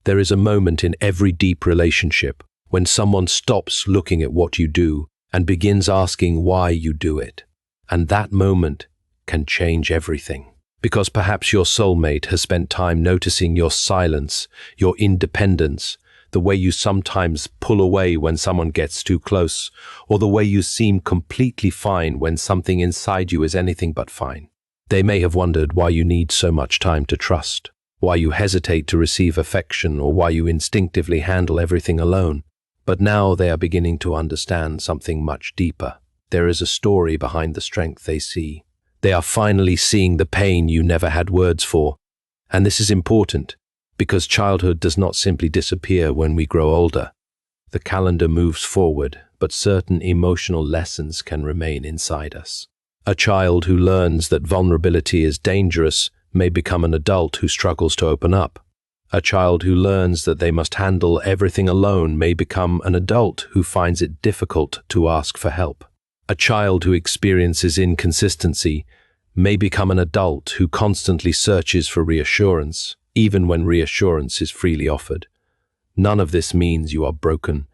There is a moment in every deep relationship when someone stops looking at what you do and begins asking why you do it. And that moment can change everything. Because perhaps your soulmate has spent time noticing your silence, your independence, the way you sometimes pull away when someone gets too close, or the way you seem completely fine when something inside you is anything but fine. They may have wondered why you need so much time to trust, why you hesitate to receive affection, or why you instinctively handle everything alone. But now they are beginning to understand something much deeper. There is a story behind the strength they see. They are finally seeing the pain you never had words for. And this is important, because childhood does not simply disappear when we grow older. The calendar moves forward, but certain emotional lessons can remain inside us. A child who learns that vulnerability is dangerous may become an adult who struggles to open up. A child who learns that they must handle everything alone may become an adult who finds it difficult to ask for help. A child who experiences inconsistency may become an adult who constantly searches for reassurance, even when reassurance is freely offered. None of this means you are broken.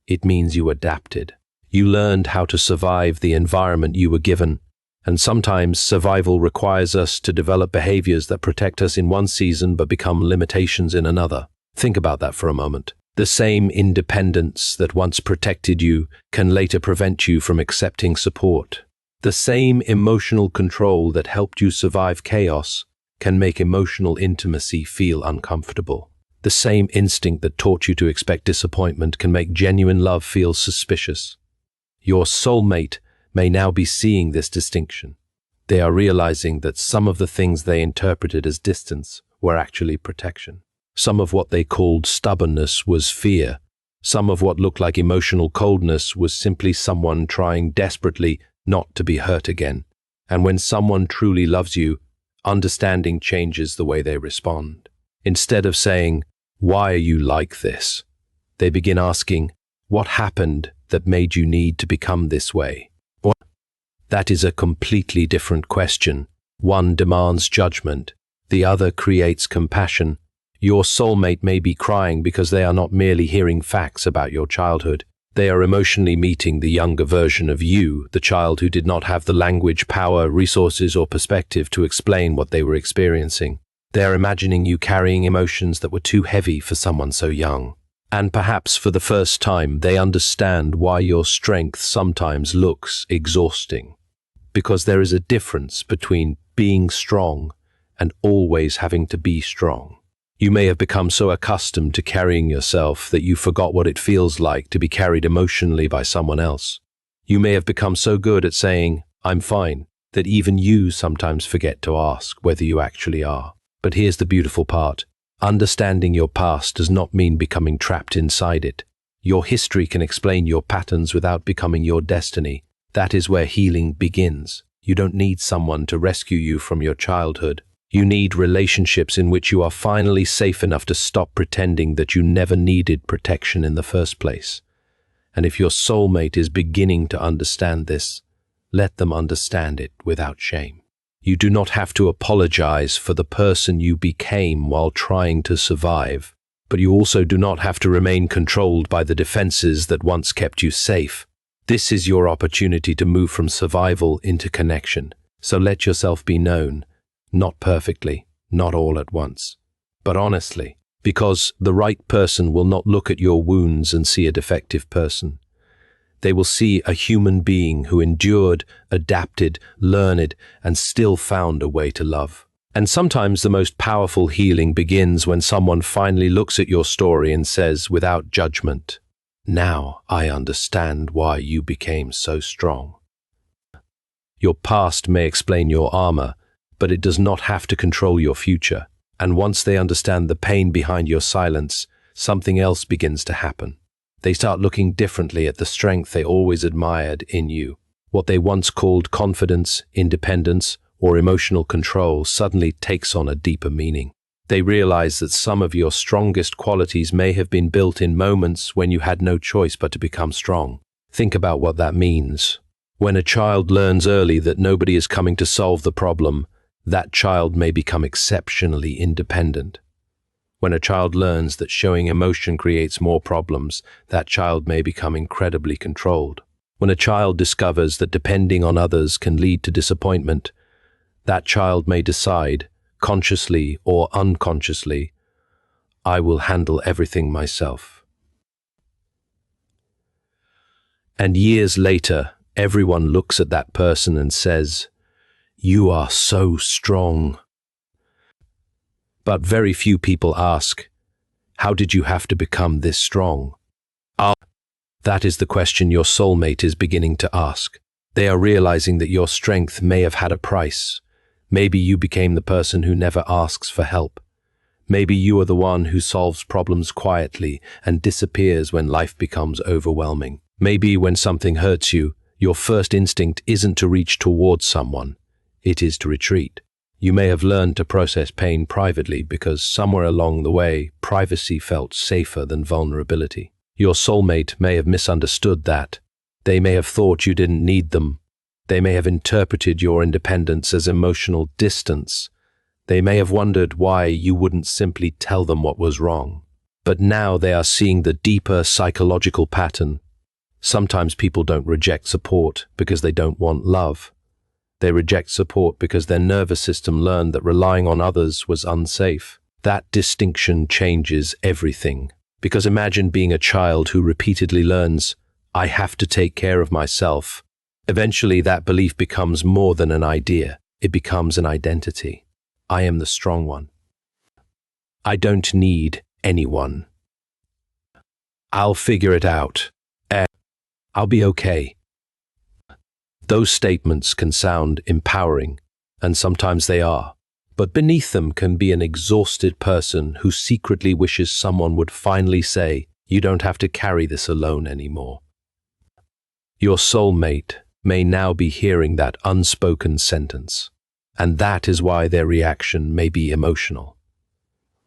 It means you adapted. You learned how to survive the environment you were given. And sometimes survival requires us to develop behaviors that protect us in one season but become limitations in another. Think about that for a moment. The same independence that once protected you can later prevent you from accepting support. The same emotional control that helped you survive chaos can make emotional intimacy feel uncomfortable. The same instinct that taught you to expect disappointment can make genuine love feel suspicious. Your soulmate may now be seeing this distinction. They are realizing that some of the things they interpreted as distance were actually protection. Some of what they called stubbornness was fear. Some of what looked like emotional coldness was simply someone trying desperately not to be hurt again. And when someone truly loves you, understanding changes the way they respond. Instead of saying, "Why are you like this?" they begin asking, "What happened that made you need to become this way?" That is a completely different question. One demands judgment, the other creates compassion. Your soulmate may be crying because they are not merely hearing facts about your childhood. They are emotionally meeting the younger version of you, the child who did not have the language, power, resources, or perspective to explain what they were experiencing. They are imagining you carrying emotions that were too heavy for someone so young. And perhaps for the first time, they understand why your strength sometimes looks exhausting. Because there is a difference between being strong and always having to be strong. You may have become so accustomed to carrying yourself that you forgot what it feels like to be carried emotionally by someone else. You may have become so good at saying, "I'm fine," that even you sometimes forget to ask whether you actually are. But here's the beautiful part. Understanding your past does not mean becoming trapped inside it. Your history can explain your patterns without becoming your destiny. That is where healing begins. You don't need someone to rescue you from your childhood. You need relationships in which you are finally safe enough to stop pretending that you never needed protection in the first place. And if your soulmate is beginning to understand this, let them understand it without shame. You do not have to apologize for the person you became while trying to survive, but you also do not have to remain controlled by the defenses that once kept you safe. This is your opportunity to move from survival into connection. So let yourself be known, not perfectly, not all at once, but honestly, because the right person will not look at your wounds and see a defective person. They will see a human being who endured, adapted, learned, and still found a way to love. And sometimes the most powerful healing begins when someone finally looks at your story and says, without judgment, "Now I understand why you became so strong." Your past may explain your armor, but it does not have to control your future. And once they understand the pain behind your silence, something else begins to happen. They start looking differently at the strength they always admired in you. What they once called confidence, independence, or emotional control suddenly takes on a deeper meaning. They realize that some of your strongest qualities may have been built in moments when you had no choice but to become strong. Think about what that means. When a child learns early that nobody is coming to solve the problem, that child may become exceptionally independent. When a child learns that showing emotion creates more problems, that child may become incredibly controlled. When a child discovers that depending on others can lead to disappointment, that child may decide, consciously or unconsciously, I will handle everything myself. And years later, everyone looks at that person and says, "You are so strong." But very few people ask, how did you have to become this strong? That is the question your soulmate is beginning to ask. They are realizing that your strength may have had a price. Maybe you became the person who never asks for help. Maybe you are the one who solves problems quietly and disappears when life becomes overwhelming. Maybe when something hurts you, your first instinct isn't to reach towards someone, it is to retreat. You may have learned to process pain privately because somewhere along the way, privacy felt safer than vulnerability. Your soulmate may have misunderstood that. They may have thought you didn't need them. They may have interpreted your independence as emotional distance. They may have wondered why you wouldn't simply tell them what was wrong. But now they are seeing the deeper psychological pattern. Sometimes people don't reject support because they don't want love. They reject support because their nervous system learned that relying on others was unsafe. That distinction changes everything. Because imagine being a child who repeatedly learns, I have to take care of myself. Eventually that belief becomes more than an idea. It becomes an identity. I am the strong one. I don't need anyone. I'll figure it out. I'll be okay. Those statements can sound empowering, and sometimes they are, but beneath them can be an exhausted person who secretly wishes someone would finally say, you don't have to carry this alone anymore. Your soulmate may now be hearing that unspoken sentence, and that is why their reaction may be emotional.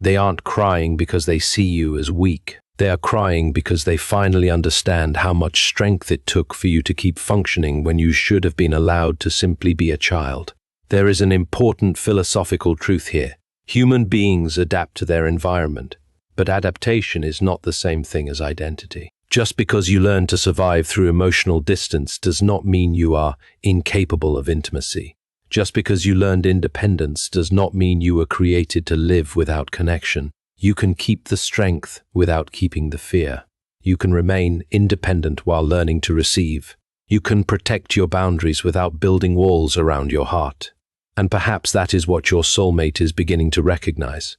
They aren't crying because they see you as weak. They are crying because they finally understand how much strength it took for you to keep functioning when you should have been allowed to simply be a child. There is an important philosophical truth here. Human beings adapt to their environment, but adaptation is not the same thing as identity. Just because you learn to survive through emotional distance does not mean you are incapable of intimacy. Just because you learned independence does not mean you were created to live without connection. You can keep the strength without keeping the fear. You can remain independent while learning to receive. You can protect your boundaries without building walls around your heart. And perhaps that is what your soulmate is beginning to recognize.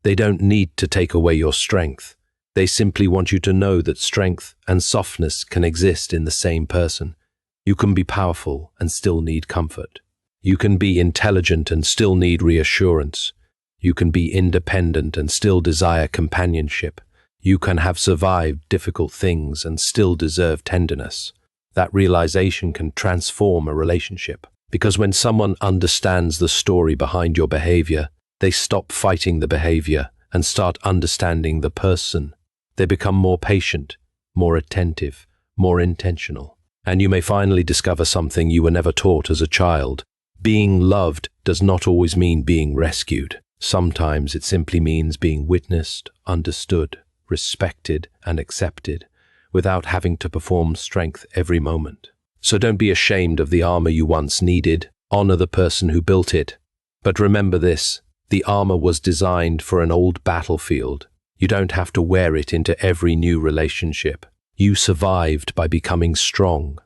They don't need to take away your strength. They simply want you to know that strength and softness can exist in the same person. You can be powerful and still need comfort. You can be intelligent and still need reassurance. You can be independent and still desire companionship. You can have survived difficult things and still deserve tenderness. That realization can transform a relationship. Because when someone understands the story behind your behavior, they stop fighting the behavior and start understanding the person. They become more patient, more attentive, more intentional. And you may finally discover something you were never taught as a child. Being loved does not always mean being rescued. Sometimes it simply means being witnessed, understood, respected, and accepted, without having to perform strength every moment. So don't be ashamed of the armor you once needed. Honor the person who built it. But remember this, the armor was designed for an old battlefield. You don't have to wear it into every new relationship. You survived by becoming strong.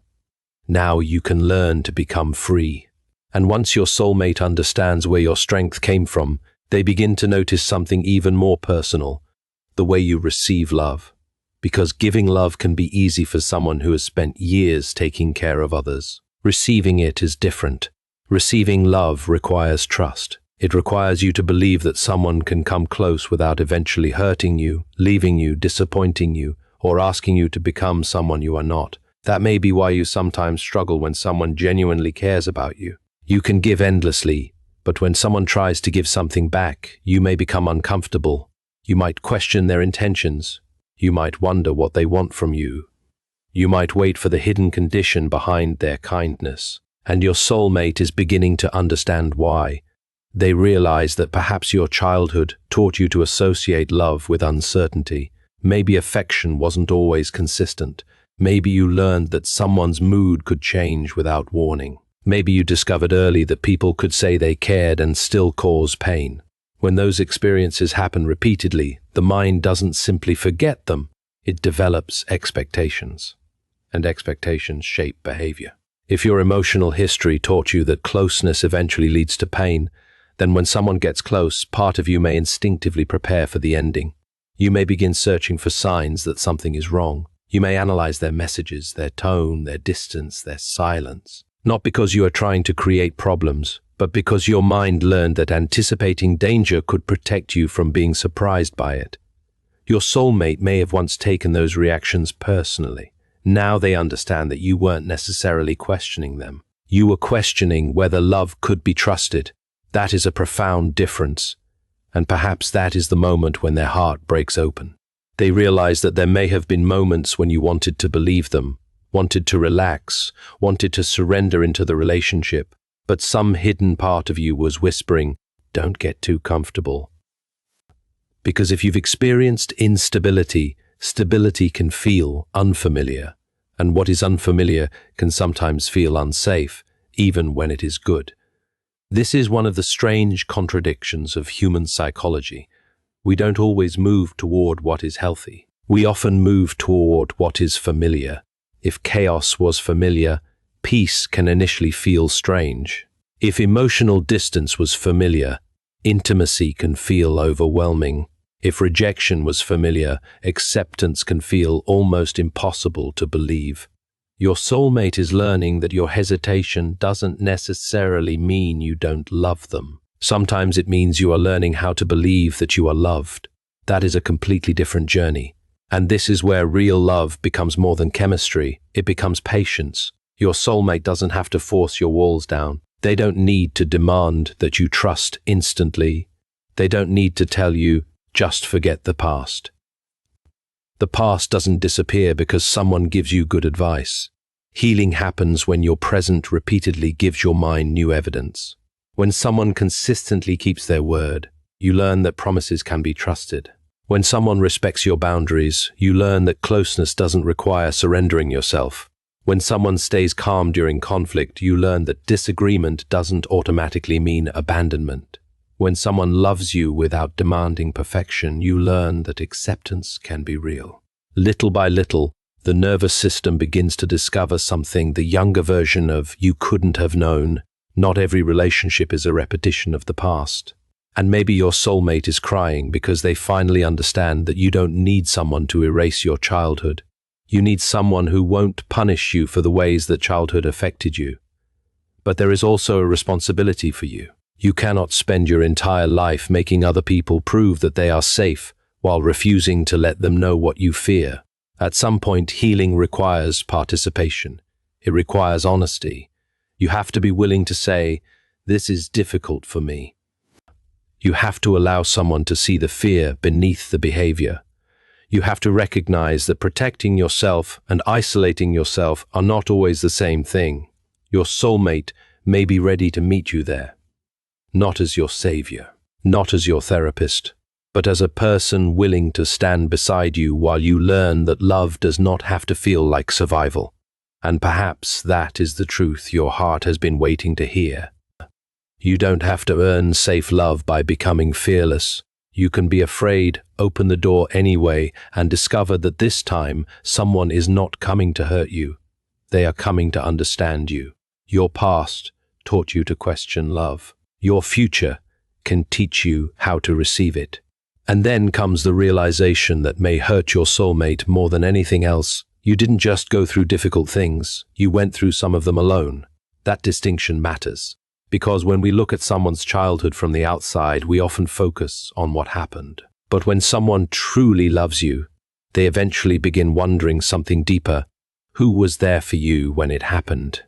Now you can learn to become free. And once your soulmate understands where your strength came from, they begin to notice something even more personal, the way you receive love. Because giving love can be easy for someone who has spent years taking care of others. Receiving it is different. Receiving love requires trust. It requires you to believe that someone can come close without eventually hurting you, leaving you, disappointing you, or asking you to become someone you are not. That may be why you sometimes struggle when someone genuinely cares about you. You can give endlessly, but when someone tries to give something back, you may become uncomfortable. You might question their intentions. You might wonder what they want from you. You might wait for the hidden condition behind their kindness. And your soulmate is beginning to understand why. They realize that perhaps your childhood taught you to associate love with uncertainty. Maybe affection wasn't always consistent. Maybe you learned that someone's mood could change without warning. Maybe you discovered early that people could say they cared and still cause pain. When those experiences happen repeatedly, the mind doesn't simply forget them, it develops expectations. And expectations shape behavior. If your emotional history taught you that closeness eventually leads to pain, then when someone gets close, part of you may instinctively prepare for the ending. You may begin searching for signs that something is wrong. You may analyze their messages, their tone, their distance, their silence. Not because you are trying to create problems, but because your mind learned that anticipating danger could protect you from being surprised by it. Your soulmate may have once taken those reactions personally. Now they understand that you weren't necessarily questioning them. You were questioning whether love could be trusted. That is a profound difference, and perhaps that is the moment when their heart breaks open. They realize that there may have been moments when you wanted to believe them, wanted to relax, wanted to surrender into the relationship, but some hidden part of you was whispering, "Don't get too comfortable." Because if you've experienced instability, stability can feel unfamiliar, and what is unfamiliar can sometimes feel unsafe, even when it is good. This is one of the strange contradictions of human psychology. We don't always move toward what is healthy. We often move toward what is familiar. If chaos was familiar, peace can initially feel strange. If emotional distance was familiar, intimacy can feel overwhelming. If rejection was familiar, acceptance can feel almost impossible to believe. Your soulmate is learning that your hesitation doesn't necessarily mean you don't love them. Sometimes it means you are learning how to believe that you are loved. That is a completely different journey. And this is where real love becomes more than chemistry. It becomes patience. Your soulmate doesn't have to force your walls down. They don't need to demand that you trust instantly. They don't need to tell you, just forget the past. The past doesn't disappear because someone gives you good advice. Healing happens when your present repeatedly gives your mind new evidence. When someone consistently keeps their word, you learn that promises can be trusted. When someone respects your boundaries, you learn that closeness doesn't require surrendering yourself. When someone stays calm during conflict, you learn that disagreement doesn't automatically mean abandonment. When someone loves you without demanding perfection, you learn that acceptance can be real. Little by little, the nervous system begins to discover something the younger version of you couldn't have known. Not every relationship is a repetition of the past. And maybe your soulmate is crying because they finally understand that you don't need someone to erase your childhood. You need someone who won't punish you for the ways that childhood affected you. But there is also a responsibility for you. You cannot spend your entire life making other people prove that they are safe while refusing to let them know what you fear. At some point, healing requires participation. It requires honesty. You have to be willing to say, "This is difficult for me." You have to allow someone to see the fear beneath the behavior. You have to recognize that protecting yourself and isolating yourself are not always the same thing. Your soulmate may be ready to meet you there. Not as your savior, not as your therapist, but as a person willing to stand beside you while you learn that love does not have to feel like survival. And perhaps that is the truth your heart has been waiting to hear. You don't have to earn safe love by becoming fearless. You can be afraid, open the door anyway, and discover that this time someone is not coming to hurt you. They are coming to understand you. Your past taught you to question love. Your future can teach you how to receive it. And then comes the realization that may hurt your soulmate more than anything else. You didn't just go through difficult things, you went through some of them alone. That distinction matters, because when we look at someone's childhood from the outside, we often focus on what happened. But when someone truly loves you, they eventually begin wondering something deeper. Who was there for you when it happened?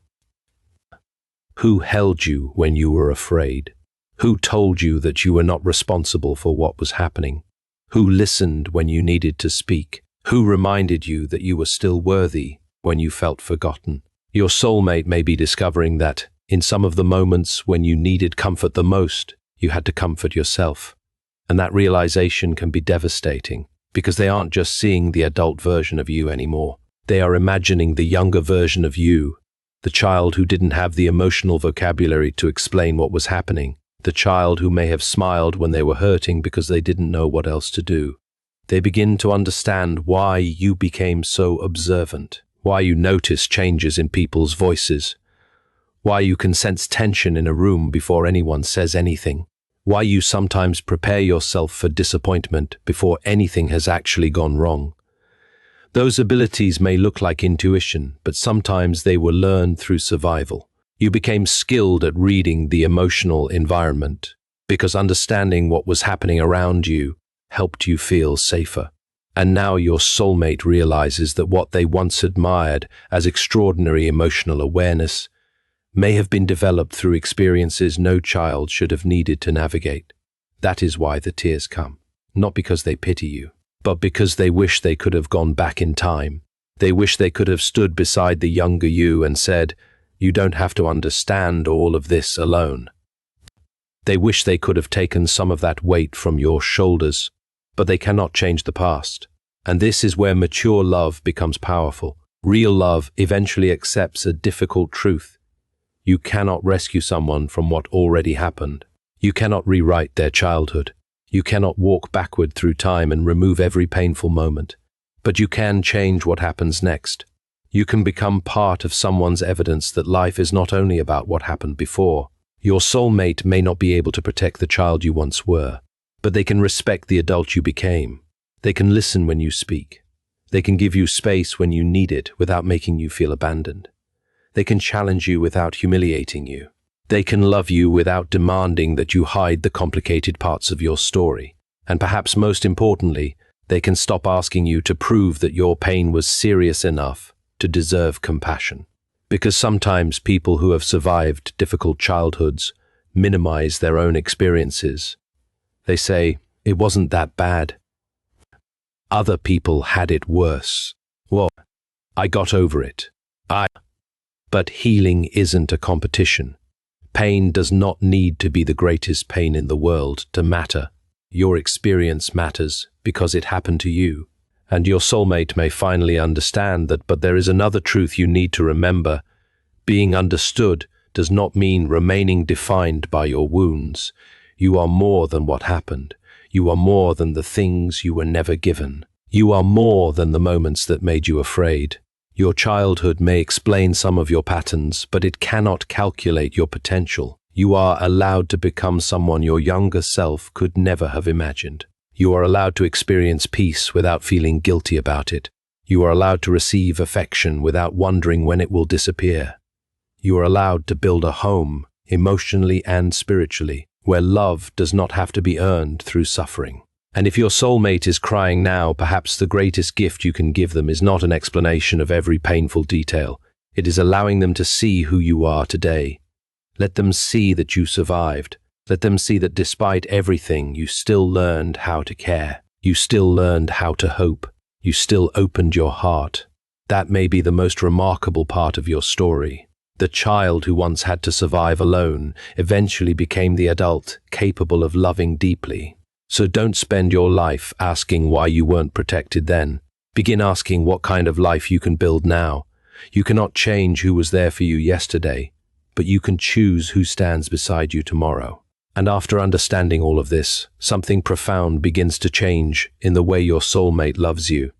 Who held you when you were afraid? Who told you that you were not responsible for what was happening? Who listened when you needed to speak? Who reminded you that you were still worthy when you felt forgotten? Your soulmate may be discovering that, in some of the moments when you needed comfort the most, You had to comfort yourself. And that realization can be devastating, because they aren't just seeing the adult version of you anymore. They are imagining the younger version of you, the child who didn't have the emotional vocabulary to explain what was happening, the child who may have smiled when they were hurting because they didn't know what else to do. They begin to understand why you became so observant, why you notice changes in people's voices, why you can sense tension in a room before anyone says anything, why you sometimes prepare yourself for disappointment before anything has actually gone wrong. Those abilities may look like intuition, but sometimes they were learned through survival. You became skilled at reading the emotional environment because understanding what was happening around you helped you feel safer. And now your soulmate realizes that what they once admired as extraordinary emotional awareness may have been developed through experiences no child should have needed to navigate. That is why the tears come, not because they pity you, but because they wish they could have gone back in time. They wish they could have stood beside the younger you and said, "You don't have to understand all of this alone." They wish they could have taken some of that weight from your shoulders, but they cannot change the past. And this is where mature love becomes powerful. Real love eventually accepts a difficult truth. You cannot rescue someone from what already happened. You cannot rewrite their childhood. You cannot walk backward through time and remove every painful moment. But you can change what happens next. You can become part of someone's evidence that life is not only about what happened before. Your soulmate may not be able to protect the child you once were, but they can respect the adult you became. They can listen when you speak. They can give you space when you need it without making you feel abandoned. They can challenge you without humiliating you. They can love you without demanding that you hide the complicated parts of your story. And perhaps most importantly, they can stop asking you to prove that your pain was serious enough to deserve compassion. Because sometimes people who have survived difficult childhoods minimize their own experiences. They say, "It wasn't that bad. Other people had it worse. Well, I got over it. But healing isn't a competition. Pain does not need to be the greatest pain in the world to matter. Your experience matters because it happened to you. And your soulmate may finally understand that, but there is another truth you need to remember. Being understood does not mean remaining defined by your wounds. You are more than what happened. You are more than the things you were never given. You are more than the moments that made you afraid. Your childhood may explain some of your patterns, but it cannot calculate your potential. You are allowed to become someone your younger self could never have imagined. You are allowed to experience peace without feeling guilty about it. You are allowed to receive affection without wondering when it will disappear. You are allowed to build a home, emotionally and spiritually, where love does not have to be earned through suffering. And if your soulmate is crying now, perhaps the greatest gift you can give them is not an explanation of every painful detail. It is allowing them to see who you are today. Let them see that you survived. Let them see that despite everything, you still learned how to care. You still learned how to hope. You still opened your heart. That may be the most remarkable part of your story. The child who once had to survive alone eventually became the adult capable of loving deeply. So don't spend your life asking why you weren't protected then. Begin asking what kind of life you can build now. You cannot change who was there for you yesterday, but you can choose who stands beside you tomorrow. And after understanding all of this, something profound begins to change in the way your soulmate loves you.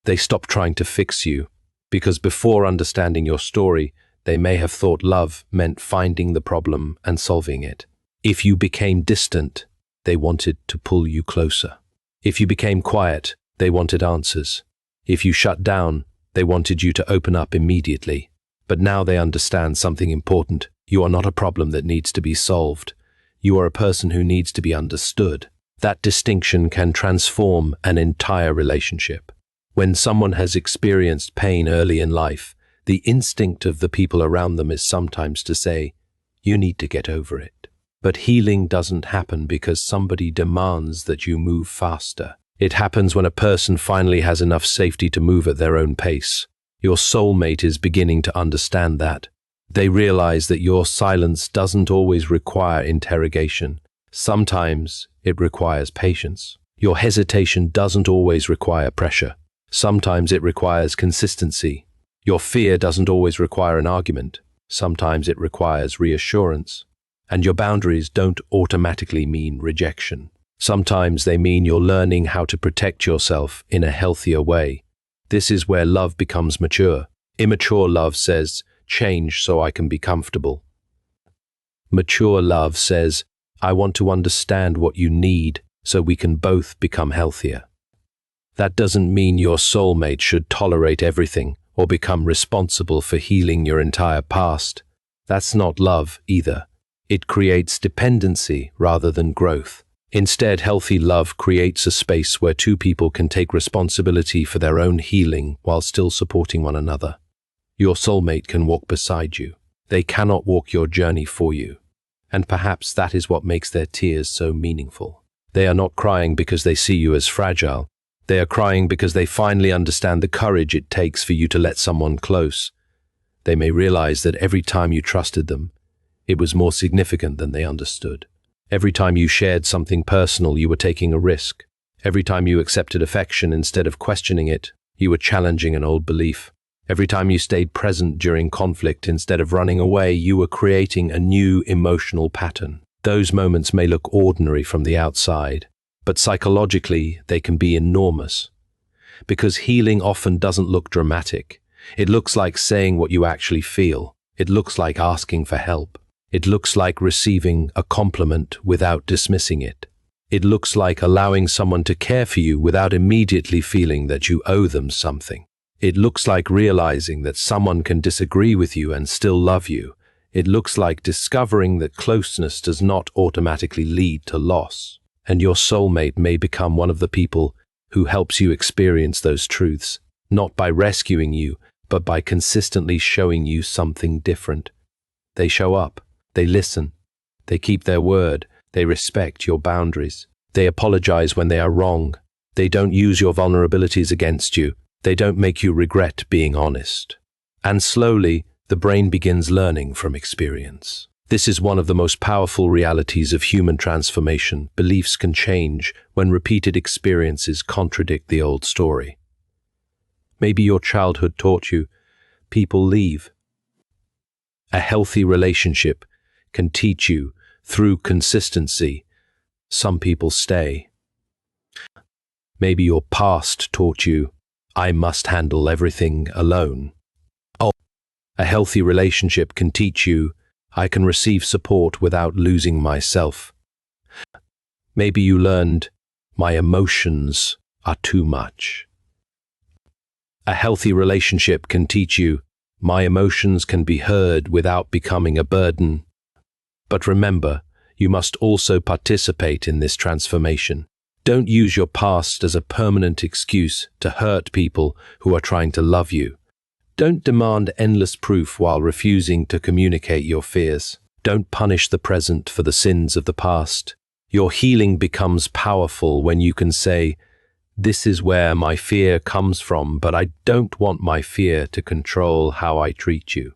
They stop trying to fix you, because before understanding your story, they may have thought love meant finding the problem and solving it. If you became distant, they wanted to pull you closer. If you became quiet, they wanted answers. If you shut down, they wanted you to open up immediately. But now they understand something important. You are not a problem that needs to be solved. You are a person who needs to be understood. That distinction can transform an entire relationship. When someone has experienced pain early in life, the instinct of the people around them is sometimes to say, "You need to get over it." But healing doesn't happen because somebody demands that you move faster. It happens when a person finally has enough safety to move at their own pace. Your soulmate is beginning to understand that. They realize that your silence doesn't always require interrogation. Sometimes it requires patience. Your hesitation doesn't always require pressure. Sometimes it requires consistency. Your fear doesn't always require an argument. Sometimes it requires reassurance. And your boundaries don't automatically mean rejection. Sometimes they mean you're learning how to protect yourself in a healthier way. This is where love becomes mature. Immature love says, change so I can be comfortable. Mature love says, I want to understand what you need so we can both become healthier. That doesn't mean your soulmate should tolerate everything or become responsible for healing your entire past. That's not love either. It creates dependency rather than growth. Instead, healthy love creates a space where two people can take responsibility for their own healing while still supporting one another. Your soulmate can walk beside you. They cannot walk your journey for you. And perhaps that is what makes their tears so meaningful. They are not crying because they see you as fragile. They are crying because they finally understand the courage it takes for you to let someone close. They may realize that every time you trusted them, it was more significant than they understood. Every time you shared something personal, you were taking a risk. Every time you accepted affection instead of questioning it, you were challenging an old belief. Every time you stayed present during conflict instead of running away, you were creating a new emotional pattern. Those moments may look ordinary from the outside, but psychologically they can be enormous. Because healing often doesn't look dramatic. It looks like saying what you actually feel. It looks like asking for help. It looks like receiving a compliment without dismissing it. It looks like allowing someone to care for you without immediately feeling that you owe them something. It looks like realizing that someone can disagree with you and still love you. It looks like discovering that closeness does not automatically lead to loss. And your soulmate may become one of the people who helps you experience those truths, not by rescuing you, but by consistently showing you something different. They show up. They listen. They keep their word. They respect your boundaries. They apologize when they are wrong. They don't use your vulnerabilities against you. They don't make you regret being honest. And slowly, the brain begins learning from experience. This is one of the most powerful realities of human transformation. Beliefs can change when repeated experiences contradict the old story. Maybe your childhood taught you, people leave. A healthy relationship can teach you, through consistency, some people stay. Maybe your past taught you, I must handle everything alone. A healthy relationship can teach you, I can receive support without losing myself. Maybe you learned, my emotions are too much. A healthy relationship can teach you, my emotions can be heard without becoming a burden. But remember, you must also participate in this transformation. Don't use your past as a permanent excuse to hurt people who are trying to love you. Don't demand endless proof while refusing to communicate your fears. Don't punish the present for the sins of the past. Your healing becomes powerful when you can say, this is where my fear comes from, but I don't want my fear to control how I treat you.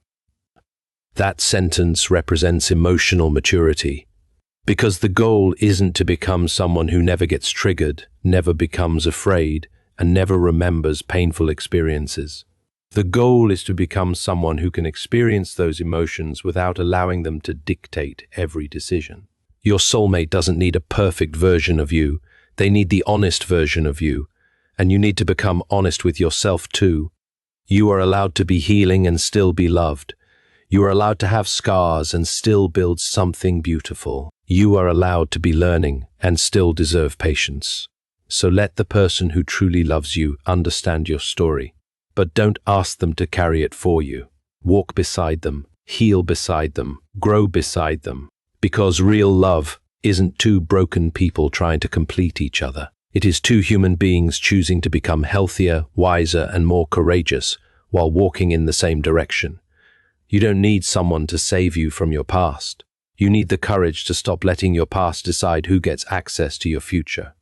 That sentence represents emotional maturity, because the goal isn't to become someone who never gets triggered, never becomes afraid, and never remembers painful experiences. The goal is to become someone who can experience those emotions without allowing them to dictate every decision. Your soulmate doesn't need a perfect version of you. They need the honest version of you, and you need to become honest with yourself too. You are allowed to be healing and still be loved. You are allowed to have scars and still build something beautiful. You are allowed to be learning and still deserve patience. So let the person who truly loves you understand your story, but don't ask them to carry it for you. Walk beside them, heal beside them, grow beside them, because real love isn't two broken people trying to complete each other. It is two human beings choosing to become healthier, wiser, and more courageous while walking in the same direction. You don't need someone to save you from your past. You need the courage to stop letting your past decide who gets access to your future.